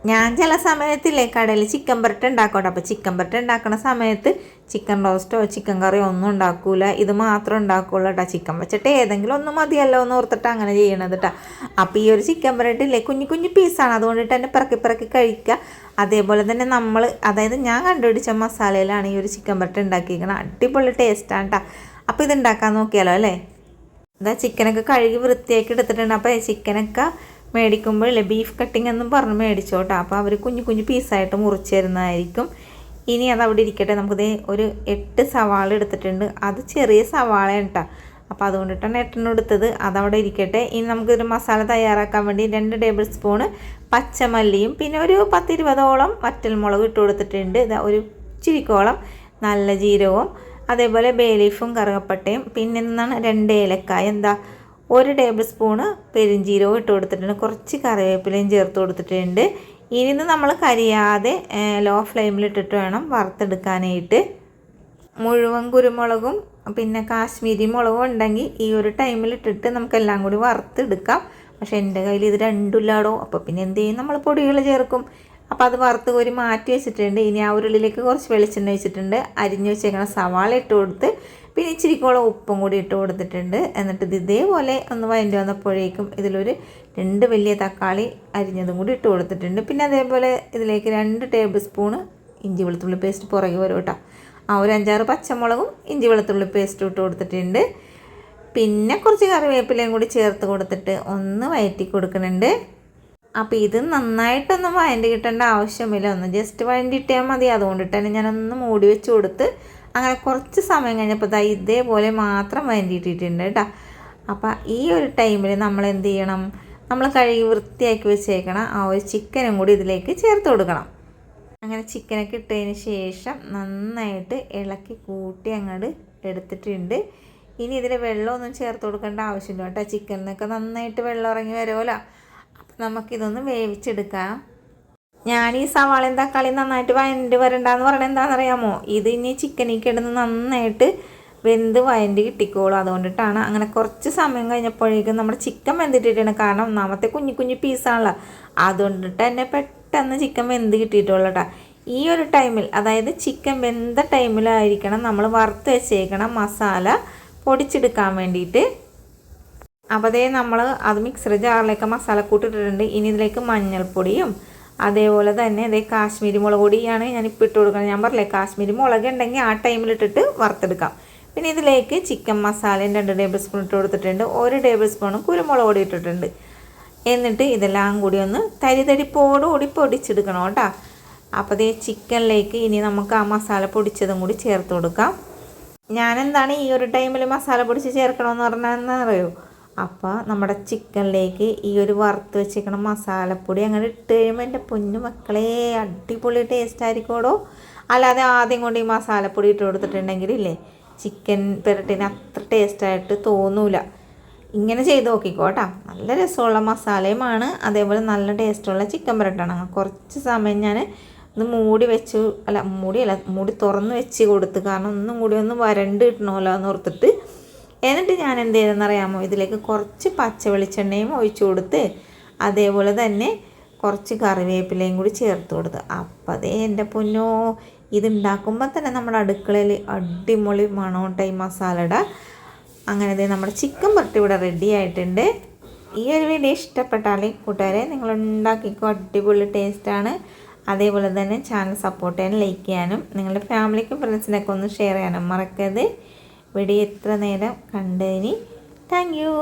ഞാൻ ചില സമയത്തില്ലേ കടയിൽ ചിക്കൻ പുരട്ട് ഉണ്ടാക്കട്ടെ. അപ്പോൾ ചിക്കൻ പുരട്ട് ഉണ്ടാക്കുന്ന സമയത്ത് ചിക്കൻ റോസ്റ്റോ ചിക്കൻ കറിയോ ഒന്നും ഉണ്ടാക്കൂല, ഇത് മാത്രം ഉണ്ടാക്കുള്ളൂ കേട്ടോ. ചിക്കൻ വെച്ചിട്ട് ഏതെങ്കിലും ഒന്നും മതിയല്ലോ എന്ന് ഓർത്തിട്ട് അങ്ങനെ ചെയ്യണത് കേട്ടോ. അപ്പോൾ ഈ ഒരു ചിക്കൻ പുരട്ടില്ലേ കുഞ്ഞു കുഞ്ഞു പീസാണ്, അതുകൊണ്ടിട്ട് തന്നെ പിറക്കി പിറക്കി കഴിക്കുക. അതേപോലെ തന്നെ നമ്മൾ അതായത് ഞാൻ കണ്ടുപിടിച്ച മസാലയിലാണ് ഈ ഒരു ചിക്കൻ പുരട്ട് ഉണ്ടാക്കിയിരിക്കുന്നത്. അടിപൊളി ടേസ്റ്റാണ് കേട്ടോ. അപ്പോൾ ഇത് ഉണ്ടാക്കാൻ നോക്കിയാലോ അല്ലേ. ഇതാ ചിക്കനൊക്കെ കഴുകി വൃത്തിയാക്കി എടുത്തിട്ടുണ്ട്. അപ്പോൾ ചിക്കനൊക്കെ മേടിക്കുമ്പോൾ ബീഫ് കട്ടിങ് എന്നും പറഞ്ഞ് മേടിച്ചോട്ടോ. അപ്പോൾ അവർ കുഞ്ഞു കുഞ്ഞു പീസായിട്ട് മുറിച്ച് തരുന്നതായിരിക്കും. ഇനി അത് അവിടെ ഇരിക്കട്ടെ. നമുക്കിത് ഒരു 8 സവാള എടുത്തിട്ടുണ്ട്. അത് ചെറിയ സവാളയാണ് കേട്ടോ. അപ്പോൾ അതുകൊണ്ടിട്ടാണ് 8 എടുത്തത്. അതവിടെ ഇരിക്കട്ടെ. ഇനി നമുക്കൊരു മസാല തയ്യാറാക്കാൻ വേണ്ടി 2 ടേബിൾ സ്പൂണ് പച്ചമല്ലിയും പിന്നെ ഒരു 10-20ഓളം വറ്റൽമുളക് ഇട്ട് കൊടുത്തിട്ടുണ്ട്. ഇതാ ഒരു ചിരിക്കോളം നല്ല ജീരകവും അതേപോലെ ബേ ലീഫും കറുകപ്പട്ടയും പിന്നെ എന്താണ് 2 ഏലക്കായ, എന്താ 1 ടേബിൾ സ്പൂണ് പെരിഞ്ചീരകവും ഇട്ട് കൊടുത്തിട്ടുണ്ട്. കുറച്ച് കറിവേപ്പിലയും ചേർത്ത് കൊടുത്തിട്ടുണ്ട്. ഇനി ഇത് നമ്മൾ കരിയാതെ ലോ ഫ്ലെയിമിലിട്ടിട്ട് വേണം വറുത്തെടുക്കാനായിട്ട്. മുഴുവൻ കുരുമുളകും പിന്നെ കാശ്മീരി മുളകും ഉണ്ടെങ്കിൽ ഈ ഒരു ടൈമിലിട്ടിട്ട് നമുക്കെല്ലാം കൂടി വറുത്തെടുക്കാം. പക്ഷേ എൻ്റെ കയ്യിൽ ഇത് രണ്ടുമില്ലാടോ. അപ്പോൾ പിന്നെ എന്ത് ചെയ്യും, നമ്മൾ പൊടികൾ ചേർക്കും. അപ്പോൾ അത് വറുത്ത് കോരി മാറ്റി വെച്ചിട്ടുണ്ട്. ഇനി ആ ഉരുളിലേക്ക് കുറച്ച് വെളിച്ചെണ്ണ വെച്ചിട്ടുണ്ട്. അരിഞ്ഞ് വെച്ചേക്കണ സവാള ഇട്ട് കൊടുത്ത് പിന്നെ ഇച്ചിരിക്കോളം ഉപ്പും കൂടി ഇട്ട് കൊടുത്തിട്ടുണ്ട്. എന്നിട്ട് ഇത് ഇതേപോലെ ഒന്ന് വഴണ്ടി വന്നപ്പോഴേക്കും ഇതിലൊരു 2 വലിയ തക്കാളി അരിഞ്ഞതും കൂടി ഇട്ട് കൊടുത്തിട്ടുണ്ട്. പിന്നെ അതേപോലെ ഇതിലേക്ക് 2 ടേബിൾ സ്പൂണ് ഇഞ്ചി വെളുത്തുള്ളി പേസ്റ്റ് പുറകെ വരും കേട്ടോ. ഒരു 5-6 പച്ചമുളകും ഇഞ്ചി വെളുത്തുള്ളി പേസ്റ്റ് ഇട്ട് കൊടുത്തിട്ടുണ്ട്. പിന്നെ കുറച്ച് കറിവേപ്പിലയും കൂടി ചേർത്ത് കൊടുത്തിട്ട് ഒന്ന് വഴറ്റി കൊടുക്കുന്നുണ്ട്. അപ്പോൾ ഇത് നന്നായിട്ടൊന്നും വഴണ്ടി കിട്ടേണ്ട ആവശ്യമില്ല, ഒന്ന് ജസ്റ്റ് വഴണ്ടിയിട്ടാൽ മതി. അതുകൊണ്ടിട്ട് തന്നെ ഞാനൊന്ന് മൂടി വെച്ച് കൊടുത്ത് അങ്ങനെ കുറച്ച് സമയം കഴിഞ്ഞപ്പോൾ ഇതേപോലെ മാത്രം വഴണ്ടിയിട്ടിട്ടുണ്ട് കേട്ടോ. അപ്പോൾ ഈ ഒരു ടൈമിൽ നമ്മൾ എന്ത് ചെയ്യണം, നമ്മൾ കഴുകി വൃത്തിയാക്കി വെച്ചേക്കണം ആ ഒരു ചിക്കനും കൂടി ഇതിലേക്ക് ചേർത്ത് കൊടുക്കണം. അങ്ങനെ ചിക്കനൊക്കെ ഇട്ടതിന് ശേഷം നന്നായിട്ട് ഇളക്കി കൂട്ടി അങ്ങോട്ട് എടുത്തിട്ടുണ്ട്. ഇനി ഇതിൽ വെള്ളമൊന്നും ചേർത്ത് കൊടുക്കേണ്ട ആവശ്യമില്ല കേട്ടോ. ചിക്കനിൽ നിന്നൊക്കെ നന്നായിട്ട് വെള്ളം ഇറങ്ങി വരുമല്ലോ. അപ്പം നമുക്കിതൊന്ന് വേവിച്ചെടുക്കാം. ഞാൻ ഈ സവാളയും തക്കാളിയും നന്നായിട്ട് വഴണ്ടി വരണ്ടെന്ന് പറയണത് എന്താണെന്നറിയാമോ, ഇത് ഇനി ചിക്കനിലേക്ക് ഇടുന്ന് നന്നായിട്ട് വെന്ത് വഴണ്ടി കിട്ടിക്കോളും. അതുകൊണ്ടിട്ടാണ് അങ്ങനെ കുറച്ച് സമയം കഴിഞ്ഞപ്പോഴേക്കും നമ്മുടെ ചിക്കൻ വെന്തിട്ടിട്ടാണ്. കാരണം ഒന്നാമത്തെ കുഞ്ഞു കുഞ്ഞു പീസാണല്ലോ, അതുകൊണ്ടിട്ട് തന്നെ പെട്ടെന്ന് ചിക്കൻ വെന്ത് കിട്ടിയിട്ടുള്ളൂ കേട്ടോ. ഈ ഒരു ടൈമിൽ അതായത് ചിക്കൻ വെന്ത ടൈമിലായിരിക്കണം നമ്മൾ വറുത്ത് വെച്ചേക്കണം മസാല പൊടിച്ചെടുക്കാൻ വേണ്ടിയിട്ട്. അപ്പോൾ അതേ നമ്മൾ അത് മിക്സർ ജാറിലേക്ക് മസാലക്കൂട്ട് ഇട്ടിട്ടുണ്ട്. ഇനി ഇതിലേക്ക് മഞ്ഞൾപ്പൊടിയും അതേപോലെ തന്നെ അതേ കാശ്മീരി മുളക് പൊടിയാണ് ഞാനിപ്പോൾ ഇട്ട് കൊടുക്കുന്നത്. ഞാൻ പറഞ്ഞില്ലേ കാശ്മീരി മുളക് ഉണ്ടെങ്കിൽ ആ ടൈമിലിട്ടിട്ട് വറുത്തെടുക്കാം. പിന്നെ ഇതിലേക്ക് ചിക്കൻ മസാലയും 2 ടേബിൾ സ്പൂൺ ഇട്ട് കൊടുത്തിട്ടുണ്ട്. 1 ടേബിൾ സ്പൂണും കുരുമുളക് പൊടി ഇട്ടിട്ടുണ്ട്. എന്നിട്ട് ഇതെല്ലാം കൂടി ഒന്ന് തരിതരിപ്പോടുകൂടി പൊടിച്ചെടുക്കണം കേട്ടോ. അപ്പോൾ അതേ ചിക്കനിലേക്ക് ഇനി നമുക്ക് ആ മസാല പൊടിച്ചതും കൂടി ചേർത്ത് കൊടുക്കാം. ഞാനെന്താണ് ഈ ഒരു ടൈമിൽ മസാല പൊടിച്ച് ചേർക്കണമെന്ന് പറഞ്ഞാൽ എന്താ അറിയോ, അപ്പോൾ നമ്മുടെ ചിക്കനിലേക്ക് ഈ ഒരു വറുത്ത് വെച്ചേക്കണം മസാലപ്പൊടി അങ്ങനെ ഇട്ട് കഴിയുമ്പോൾ എൻ്റെ പൊന്നു മക്കളെ അടിപൊളി ടേസ്റ്റ് ആയിരിക്കുമോ. അല്ലാതെ ആദ്യം കൊണ്ട് ഈ മസാലപ്പൊടി ഇട്ട് കൊടുത്തിട്ടുണ്ടെങ്കിലില്ലേ ചിക്കൻ പുരട്ടിന് അത്ര ടേസ്റ്റായിട്ട് തോന്നൂല. ഇങ്ങനെ ചെയ്ത് നോക്കിക്കോട്ടോ. നല്ല രസമുള്ള മസാലയുമാണ്, അതേപോലെ നല്ല ടേസ്റ്റുള്ള ചിക്കൻ പുരട്ടാണ്. അങ്ങനെ കുറച്ച് സമയം ഞാൻ ഇത് മൂടി തുറന്ന് വെച്ച് കൊടുത്ത്, കാരണം ഒന്നും കൂടി ഒന്ന് വരണ്ട് കിട്ടണമല്ലോ എന്ന് ഓർത്തിട്ട്. എന്നിട്ട് ഞാൻ എന്ത് ചെയ്തെന്നറിയാമോ, ഇതിലേക്ക് കുറച്ച് പച്ച വെളിച്ചെണ്ണയും ഒഴിച്ചു കൊടുത്ത് അതേപോലെ തന്നെ കുറച്ച് കറിവേപ്പിലയും കൂടി ചേർത്ത് കൊടുത്ത്. അപ്പം അതേ എൻ്റെ പൊന്നോ, ഇതുണ്ടാക്കുമ്പോൾ തന്നെ നമ്മുടെ അടുക്കളയിൽ അടിപൊളി മണോട്ട ഈ മസാലയുടെ. അങ്ങനെ അതേ നമ്മുടെ ചിക്കൻ പുരട്ടി ഇവിടെ റെഡി ആയിട്ടുണ്ട്. ഈ ഒരു വീഡിയോ ഇഷ്ടപ്പെട്ടാൽ കൂട്ടുകാരെ നിങ്ങൾ ഉണ്ടാക്കിക്കോ, അടിപൊളി ടേസ്റ്റാണ്. അതേപോലെ തന്നെ ചാനൽ സപ്പോർട്ട് ചെയ്യാനും ലൈക്ക് ചെയ്യാനും നിങ്ങളുടെ ഫാമിലിക്കും ഫ്രണ്ട്സിനൊക്കെ ഒന്ന് ഷെയർ ചെയ്യാനും മറക്കരുത്. വീഡിയോ എത്ര നേരം കണ്ടതിന് താങ്ക് യു.